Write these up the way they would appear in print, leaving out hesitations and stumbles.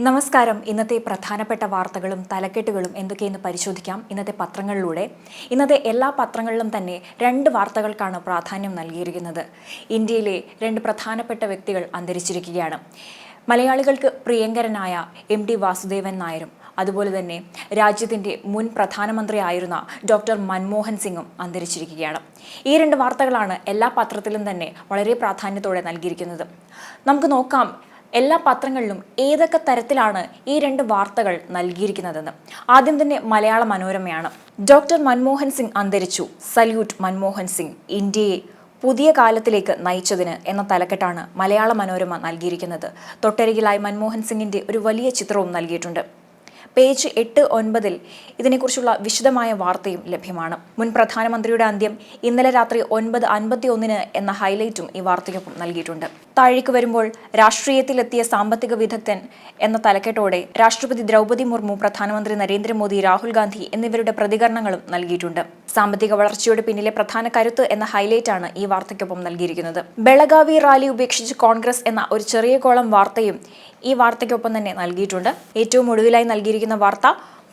നമസ്കാരം. ഇന്നത്തെ പ്രധാനപ്പെട്ട വാർത്തകളും തലക്കെട്ടുകളും എന്തൊക്കെയെന്ന് പരിശോധിക്കാം ഇന്നത്തെ പത്രങ്ങളിലൂടെ. ഇന്നത്തെ എല്ലാ പത്രങ്ങളിലും തന്നെ രണ്ട് വാർത്തകൾക്കാണ് പ്രാധാന്യം നൽകിയിരിക്കുന്നത്. ഇന്ത്യയിലെ രണ്ട് പ്രധാനപ്പെട്ട വ്യക്തികൾ അന്തരിച്ചിരിക്കുകയാണ്. മലയാളികൾക്ക് പ്രിയങ്കരനായ MT വാസുദേവൻ നായരും അതുപോലെ തന്നെ രാജ്യത്തിൻ്റെ മുൻ പ്രധാനമന്ത്രിയായിരുന്ന ഡോക്ടർ മൻമോഹൻ സിംഗും അന്തരിച്ചിരിക്കുകയാണ്. ഈ രണ്ട് വാർത്തകളാണ് എല്ലാ പത്രത്തിലും തന്നെ വളരെ പ്രാധാന്യത്തോടെ നൽകിയിരിക്കുന്നത്. നമുക്ക് നോക്കാം എല്ലാ പത്രങ്ങളിലും ഏതൊക്കെ തരത്തിലാണ് ഈ രണ്ട് വാർത്തകൾ നൽകിയിരിക്കുന്നതെന്ന്. ആദ്യം തന്നെ മലയാള മനോരമയാണ്. ഡോക്ടർ മൻമോഹൻ സിംഗ് അന്തരിച്ചു, സല്യൂട്ട് മൻമോഹൻ സിംഗ്, ഇന്ത്യയെ പുതിയ കാലത്തിലേക്ക് നയിച്ചതിന് എന്ന തലക്കെട്ടാണ് മലയാള മനോരമ നൽകിയിരിക്കുന്നത്. തൊട്ടരികിലായി മൻമോഹൻ സിംഗിൻ്റെ ഒരു വലിയ ചിത്രവും നൽകിയിട്ടുണ്ട്. പേജ് 8-9 ഇതിനെക്കുറിച്ചുള്ള വിശദമായ വാർത്തയും ലഭ്യമാണ്. മുൻ പ്രധാനമന്ത്രിയുടെ അന്ത്യം ഇന്നലെ രാത്രി 9:51 എന്ന ഹൈലൈറ്റും ഈ വാർത്തയ്ക്കൊപ്പം നൽകിയിട്ടുണ്ട്. താഴേക്ക് വരുമ്പോൾ രാഷ്ട്രീയത്തിലെത്തിയ സാമ്പത്തിക വിദഗ്ധൻ എന്ന തലക്കെട്ടോടെ രാഷ്ട്രപതി ദ്രൗപദി മുർമു, പ്രധാനമന്ത്രി നരേന്ദ്രമോദി, രാഹുൽ ഗാന്ധി എന്നിവരുടെ പ്രതികരണങ്ങളും നൽകിയിട്ടുണ്ട്. സാമ്പത്തിക വളർച്ചയുടെ പിന്നിലെ പ്രധാന കരുത്ത് എന്ന ഹൈലൈറ്റാണ് ഈ വാർത്തയ്ക്കൊപ്പം നൽകിയിരിക്കുന്നത്. ബെളഗാവി റാലി ഉപേക്ഷിച്ച് കോൺഗ്രസ് എന്ന ഒരു ചെറിയ കോളം വാർത്തയും ഈ വാർത്തയ്ക്കൊപ്പം തന്നെ നൽകിയിട്ടുണ്ട്. ഏറ്റവും ഒടുവിലായി നൽകിയിരിക്കുന്ന വാർത്ത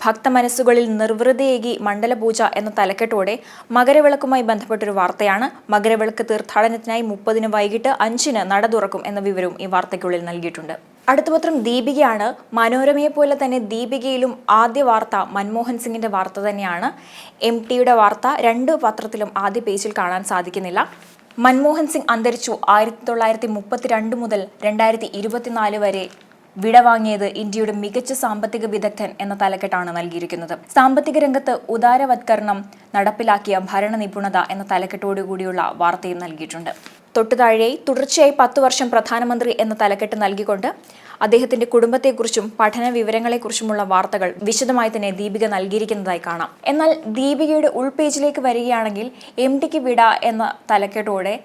ഭക്തമനസ്സുകളിൽ നിർവൃതിയേകി മണ്ഡലപൂജ എന്ന തലക്കെട്ടോടെ മകരവിളക്കുമായി ബന്ധപ്പെട്ടൊരു വാർത്തയാണ്. മകരവിളക്ക് തീർത്ഥാടനത്തിനായി 30 വൈകിട്ട് 5 നട തുറക്കും എന്ന വിവരവും ഈ വാർത്തയ്ക്കുള്ളിൽ നൽകിയിട്ടുണ്ട്. അടുത്ത പത്രം ദീപികയാണ്. മനോരമയെ പോലെ തന്നെ ദീപികയിലും ആദ്യ വാർത്ത മൻമോഹൻ സിംഗിന്റെ വാർത്ത തന്നെയാണ്. MTയുടെ വാർത്ത രണ്ട് പത്രത്തിലും ആദ്യ പേജിൽ കാണാൻ സാധിക്കുന്നില്ല. മൻമോഹൻ സിംഗ് അന്തരിച്ചു. 1932 മുതൽ 2024 വരെ വിടവാങ്ങിയത് ഇന്ത്യയുടെ മികച്ച സാമ്പത്തിക വിദഗ്ധൻ എന്ന തലക്കെട്ടാണ് നൽകിയിരിക്കുന്നത്. സാമ്പത്തിക രംഗത്ത് ഉദാരവത്കരണം നടപ്പിലാക്കിയ ഭരണ നിപുണത എന്ന തലക്കെട്ടോടുകൂടിയുള്ള വാർത്തയും നൽകിയിട്ടുണ്ട്. തൊട്ടുതാഴെയായി തുടർച്ചയായി 10 വർഷം പ്രധാനമന്ത്രി എന്ന തലക്കെട്ട് നൽകിക്കൊണ്ട് അദ്ദേഹത്തിന്റെ കുടുംബത്തെക്കുറിച്ചും പഠന വിവരങ്ങളെക്കുറിച്ചുമുള്ള വാർത്തകൾ വിശദമായി തന്നെ ദീപിക നൽകിയിരിക്കുന്നതായി കാണാം. എന്നാൽ ദീപികയുടെ ഉൾപേജിലേക്ക് വരികയാണെങ്കിൽ MTക്ക് വിട എന്ന തലക്കെട്ടോടെ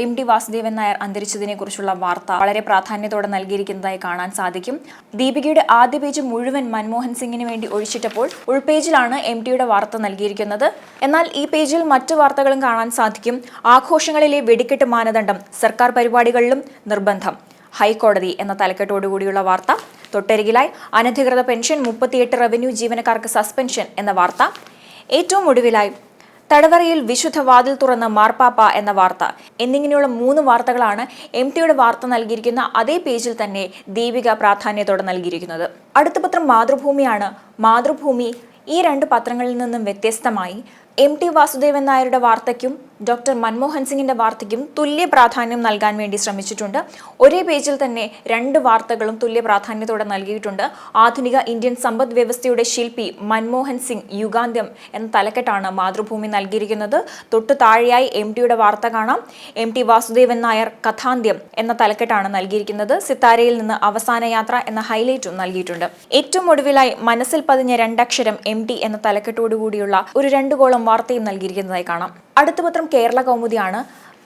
MT വാസുദേവൻ നായർ അന്തരിച്ചതിനെ കുറിച്ചുള്ള വാർത്ത വളരെ പ്രാധാന്യത്തോടെ നൽകിയിരിക്കുന്നതായി കാണാൻ സാധിക്കും. ദീപികയുടെ ആദ്യ പേജ് മുഴുവൻ മൻമോഹൻ സിംഗിന് വേണ്ടി ഒഴിച്ചിട്ടപ്പോൾ ഉൾപേജിലാണ് MTയുടെ വാർത്ത നൽകിയിരിക്കുന്നത്. എന്നാൽ ഈ പേജിൽ മറ്റു വാർത്തകളും കാണാൻ സാധിക്കും. ആഘോഷങ്ങളിലെ വെടിക്കെട്ട് മാനദണ്ഡം സർക്കാർ പരിപാടികളിലും നിർബന്ധം, ഹൈക്കോടതി എന്ന തലക്കെട്ടോടുകൂടിയുള്ള വാർത്ത. തൊട്ടരികിലായി അനധികൃത പെൻഷൻ 38 റവന്യൂ ജീവനക്കാർക്ക് സസ്പെൻഷൻ എന്ന വാർത്ത. ഏറ്റവും ഒടുവിലായി തടവറയിൽ വിശുദ്ധ വാതിൽ തുറന്ന് മാർപ്പാപ്പ എന്ന വാർത്ത എന്നിങ്ങനെയുള്ള 3 വാർത്തകളാണ് MTയുടെ വാർത്ത നൽകിയിരിക്കുന്ന അതേ പേജിൽ തന്നെ ദീപിക പ്രാധാന്യത്തോടെ നൽകിയിരിക്കുന്നത്. അടുത്ത പത്രം മാതൃഭൂമിയാണ്. മാതൃഭൂമി ഈ രണ്ട് പത്രങ്ങളിൽ നിന്നും വ്യത്യസ്തമായി MT വാസുദേവൻ നായരുടെ വാർത്തയ്ക്കും ഡോക്ടർ മൻമോഹൻ സിംഗിന്റെ വാർത്തയ്ക്കും തുല്യ പ്രാധാന്യം നൽകാൻ വേണ്ടി ശ്രമിച്ചിട്ടുണ്ട്. ഒരേ പേജിൽ തന്നെ രണ്ട് വാർത്തകളും തുല്യ പ്രാധാന്യത്തോടെ നൽകിയിട്ടുണ്ട്. ആധുനിക ഇന്ത്യൻ സമ്പദ് വ്യവസ്ഥയുടെ ശില്പി മൻമോഹൻ സിംഗ് യുഗാന്ത്യം എന്ന തലക്കെട്ടാണ് മാതൃഭൂമി നൽകിയിരിക്കുന്നത്. തൊട്ടു താഴെയായി MTയുടെ വാർത്ത കാണാം. MT വാസുദേവൻ നായർ കഥാന്ത്യം എന്ന തലക്കെട്ടാണ് നൽകിയിരിക്കുന്നത്. സിത്താരയിൽ നിന്ന് അവസാന യാത്ര എന്ന ഹൈലൈറ്റും നൽകിയിട്ടുണ്ട്. ഏറ്റവും ഒടുവിലായി മനസ്സിൽ പതിഞ്ഞ രണ്ടക്ഷരം MT എന്ന തലക്കെട്ടോടുകൂടിയുള്ള ഒരു 2 കോളം വാർത്തയും നൽകിയിരിക്കുന്നതായി കാണാം. അടുത്ത പത്രം കേരള കൗമുദിയാണ്.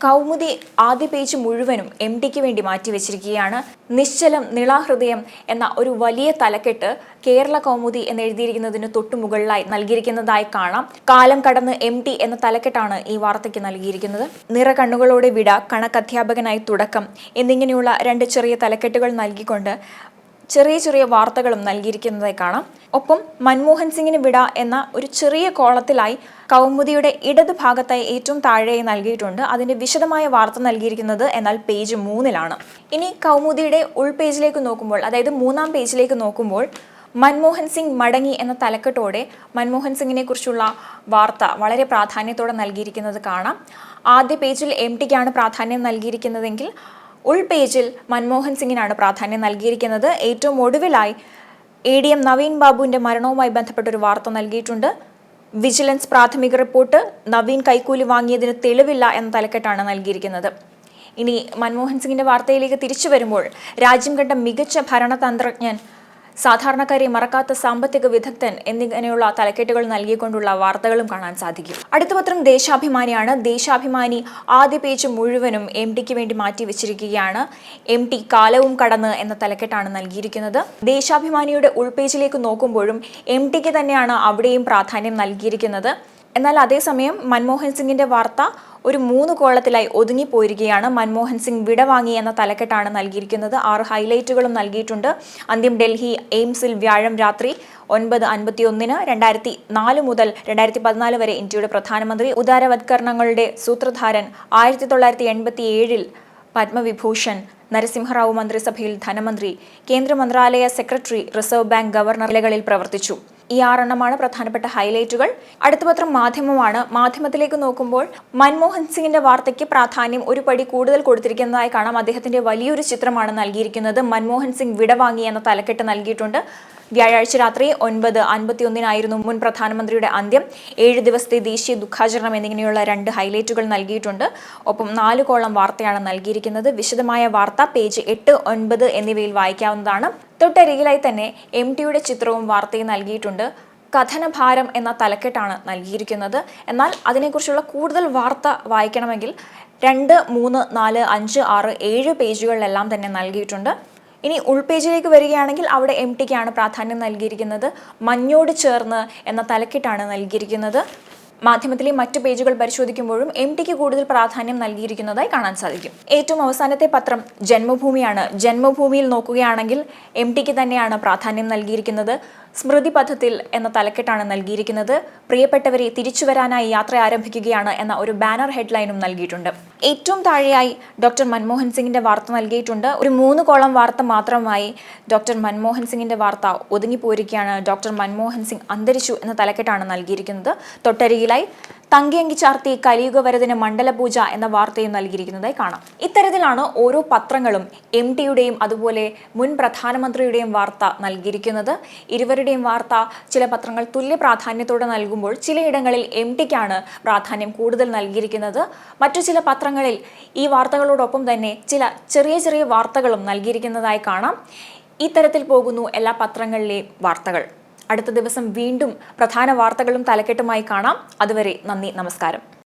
കൗമുദി ആദ്യ പേജ് മുഴുവനും MTക്ക് വേണ്ടി മാറ്റിവെച്ചിരിക്കുകയാണ്. നിശ്ചലം നിളാഹൃദയം എന്ന ഒരു വലിയ തലക്കെട്ട് കേരള കൗമുദി എന്ന് എഴുതിയിരിക്കുന്നതിന് തൊട്ടുമുകളിലായി നൽകിയിരിക്കുന്നതായി കാണാം. കാലം കടന്ന് MT എന്ന തലക്കെട്ടാണ് ഈ വാർത്തയ്ക്ക് നൽകിയിരിക്കുന്നത്. നിറകണ്ണുകളോടെ വിട, കണക്കധ്യാപകനായി തുടക്കം എന്നിങ്ങനെയുള്ള 2 ചെറിയ തലക്കെട്ടുകൾ നൽകിക്കൊണ്ട് ചെറിയ വാർത്തകളും നൽകിയിരിക്കുന്നതായി കാണാം. ഒപ്പം മൻമോഹൻ സിംഗിന് വിട എന്ന ഒരു ചെറിയ കോളത്തിലായി കൗമുദിയുടെ ഇടത് ഭാഗത്തായി ഏറ്റവും താഴെയായി നൽകിയിട്ടുണ്ട്. അതിന്റെ വിശദമായ വാർത്ത നൽകിയിരിക്കുന്നത് എന്നാൽ പേജ് 3-ലാണ്. ഇനി കൗമുദിയുടെ ഉൾപേജിലേക്ക് നോക്കുമ്പോൾ, അതായത് 3-ാം പേജിലേക്ക് നോക്കുമ്പോൾ മൻമോഹൻ സിംഗ് മടങ്ങി എന്ന തലക്കെട്ടോടെ മൻമോഹൻ സിംഗിനെ കുറിച്ചുള്ള വാർത്ത വളരെ പ്രാധാന്യത്തോടെ നൽകിയിരിക്കുന്നത് കാണാം. ആദ്യ പേജിൽ MTക്കാണ് പ്രാധാന്യം നൽകിയിരിക്കുന്നതെങ്കിൽ ഉൾപേജിൽ മൻമോഹൻ സിംഗിനാണ് പ്രാധാന്യം നൽകിയിരിക്കുന്നത്. ഏറ്റവും ഒടുവിലായി ADM നവീൻ ബാബുവിന്റെ മരണവുമായി ബന്ധപ്പെട്ടൊരു വാർത്ത നൽകിയിട്ടുണ്ട്. വിജിലൻസ് പ്രാഥമിക റിപ്പോർട്ട്, നവീൻ കൈക്കൂലി വാങ്ങിയതിന് തെളിവില്ല എന്ന തലക്കെട്ടാണ് നൽകിയിരിക്കുന്നത്. ഇനി മൻമോഹൻ സിംഗിന്റെ വാർത്തയിലേക്ക് തിരിച്ചു വരുമ്പോൾ രാജ്യം കണ്ട മികച്ച ഭരണതന്ത്രജ്ഞൻ, സാധാരണക്കാരെ മറക്കാത്ത സാമ്പത്തിക വിദഗ്ധൻ എന്നിങ്ങനെയുള്ള തലക്കെട്ടുകൾ നൽകിക്കൊണ്ടുള്ള വാർത്തകളും കാണാൻ സാധിക്കും. അടുത്ത പത്രം ദേശാഭിമാനിയാണ്. ദേശാഭിമാനി ആദ്യ പേജ് മുഴുവനും MTക്ക് വേണ്ടി മാറ്റിവെച്ചിരിക്കുകയാണ്. MT കാലവും കടന്ന് എന്ന തലക്കെട്ടാണ് നൽകിയിരിക്കുന്നത്. ദേശാഭിമാനിയുടെ ഉൾപേജിലേക്ക് നോക്കുമ്പോഴും MTക്ക് തന്നെയാണ് അവിടെയും പ്രാധാന്യം നൽകിയിരിക്കുന്നത്. എന്നാൽ അതേസമയം മൻമോഹൻ സിംഗിന്റെ വാർത്ത ഒരു 3 കോളത്തിലായി ഒതുങ്ങിപ്പോയിരിക്കുകയാണ്. മൻമോഹൻ സിംഗ് വിടവാങ്ങി എന്ന തലക്കെട്ടാണ് നൽകിയിരിക്കുന്നത്. 6 ഹൈലൈറ്റുകളും നൽകിയിട്ടുണ്ട്. അന്ത്യം ഡൽഹി എയിംസിൽ വ്യാഴം രാത്രി 9:51. 2004 മുതൽ 2014 വരെ ഇന്ത്യയുടെ പ്രധാനമന്ത്രി, ഉദാരവത്കരണങ്ങളുടെ സൂത്രധാരൻ, 1987 പത്മവിഭൂഷൺ, നരസിംഹറാവു മന്ത്രിസഭയിൽ ധനമന്ത്രി, കേന്ദ്ര മന്ത്രാലയ സെക്രട്ടറി, റിസർവ് ബാങ്ക് ഗവർണർ നിലകളിൽ പ്രവർത്തിച്ചു. ഈ 6 എണ്ണമാണ് പ്രധാനപ്പെട്ട ഹൈലൈറ്റുകൾ. അടുത്ത പത്രം മാധ്യമമാണ്. മാധ്യമത്തിലേക്ക് നോക്കുമ്പോൾ മൻമോഹൻ സിംഗിന്റെ വാർത്തയ്ക്ക് പ്രാധാന്യം ഒരു പടി കൂടുതൽ കൊടുത്തിരിക്കുന്നതായി കാണാം. അദ്ദേഹത്തിന്റെ വലിയൊരു ചിത്രമാണ് നൽകിയിരിക്കുന്നത്. മൻമോഹൻ സിംഗ് വിടവാങ്ങി എന്ന തലക്കെട്ട് നൽകിയിട്ടുണ്ട്. വ്യാഴാഴ്ച രാത്രി 9:51 മുൻ പ്രധാനമന്ത്രിയുടെ അന്ത്യം. 7 ദിവസത്തെ ദേശീയ ദുഃഖാചരണം എന്നിങ്ങനെയുള്ള 2 ഹൈലൈറ്റുകൾ നൽകിയിട്ടുണ്ട്. ഒപ്പം 4 കോളം വാർത്തയാണ് നൽകിയിരിക്കുന്നത്. വിശദമായ വാർത്ത പേജ് 8, 9 എന്നിവയിൽ വായിക്കാവുന്നതാണ്. തൊട്ടരികിലായി തന്നെ MTയുടെ ചിത്രവും വാർത്തയും നൽകിയിട്ടുണ്ട്. കഥനഭാരം എന്ന തലക്കെട്ടാണ് നൽകിയിരിക്കുന്നത്. എന്നാൽ അതിനെക്കുറിച്ചുള്ള കൂടുതൽ വാർത്ത വായിക്കണമെങ്കിൽ 2, 3, 4, 5, 6, 7 പേജുകളിലെല്ലാം തന്നെ നൽകിയിട്ടുണ്ട്. ഇനി ഉൾപേജിലേക്ക് വരികയാണെങ്കിൽ അവിടെ MTക്കാണ് പ്രാധാന്യം നൽകിയിരിക്കുന്നത്. മഞ്ഞോട് ചേർന്ന് എന്ന തലക്കെട്ടാണ് നൽകിയിരിക്കുന്നത്. മാധ്യമത്തിലെ മറ്റു പേജുകൾ പരിശോധിക്കുമ്പോഴും MTക്ക് കൂടുതൽ പ്രാധാന്യം നൽകിയിരിക്കുന്നതായി കാണാൻ സാധിക്കും. ഏറ്റവും അവസാനത്തെ പത്രം ജന്മഭൂമിയാണ്. ജന്മഭൂമിയിൽ നോക്കുകയാണെങ്കിൽ MTക്ക് തന്നെയാണ് പ്രാധാന്യം നൽകിയിരിക്കുന്നത്. സ്മൃതി പഥത്തിൽ എന്ന തലക്കെട്ടാണ് നൽകിയിരിക്കുന്നത്. പ്രിയപ്പെട്ടവരെ, തിരിച്ചു വരാനായി യാത്ര ആരംഭിക്കുകയാണ് എന്ന ഒരു ബാനർ ഹെഡ്ലൈനും നൽകിയിട്ടുണ്ട്. ഏറ്റവും താഴെയായി ഡോക്ടർ മൻമോഹൻ സിംഗിന്റെ വാർത്ത നൽകിയിട്ടുണ്ട്. ഒരു 3 കോളം വാർത്ത മാത്രമായി ഡോക്ടർ മൻമോഹൻ സിംഗിന്റെ വാർത്ത ഒതുങ്ങിപ്പോയിരിക്കുകയാണ്. ഡോക്ടർ മൻമോഹൻ സിംഗ് അന്തരിച്ചു എന്ന തലക്കെട്ടാണ് നൽകിയിരിക്കുന്നത്. തൊട്ടരികിലായി തങ്കിയങ്കി ചാർത്തി കലിയുഗവരദിന മണ്ഡലപൂജ എന്ന വാർത്തയും നൽകിയിരിക്കുന്നതായി കാണാം. ഇത്തരത്തിലാണ് ഓരോ പത്രങ്ങളും MTയുടെയും അതുപോലെ മുൻ പ്രധാനമന്ത്രിയുടെയും വാർത്ത നൽകിയിരിക്കുന്നത്. ഇരുവരുടെയും വാർത്ത ചില പത്രങ്ങൾ തുല്യ പ്രാധാന്യത്തോടെ നൽകുമ്പോൾ ചിലയിടങ്ങളിൽ MTക്കാണ് പ്രാധാന്യം കൂടുതൽ നൽകിയിരിക്കുന്നത്. മറ്റു ചില പത്രങ്ങളിൽ ഈ വാർത്തകളോടൊപ്പം തന്നെ ചില ചെറിയ ചെറിയ വാർത്തകളും നൽകിയിരിക്കുന്നതായി കാണാം. ഇത്തരത്തിൽ പോകുന്നു എല്ലാ പത്രങ്ങളിലെയും വാർത്തകൾ. അടുത്ത ദിവസം വീണ്ടും പ്രധാന വാർത്തകളും തലക്കെട്ടുമായി കാണാം. അതുവരെ നന്ദി, നമസ്കാരം.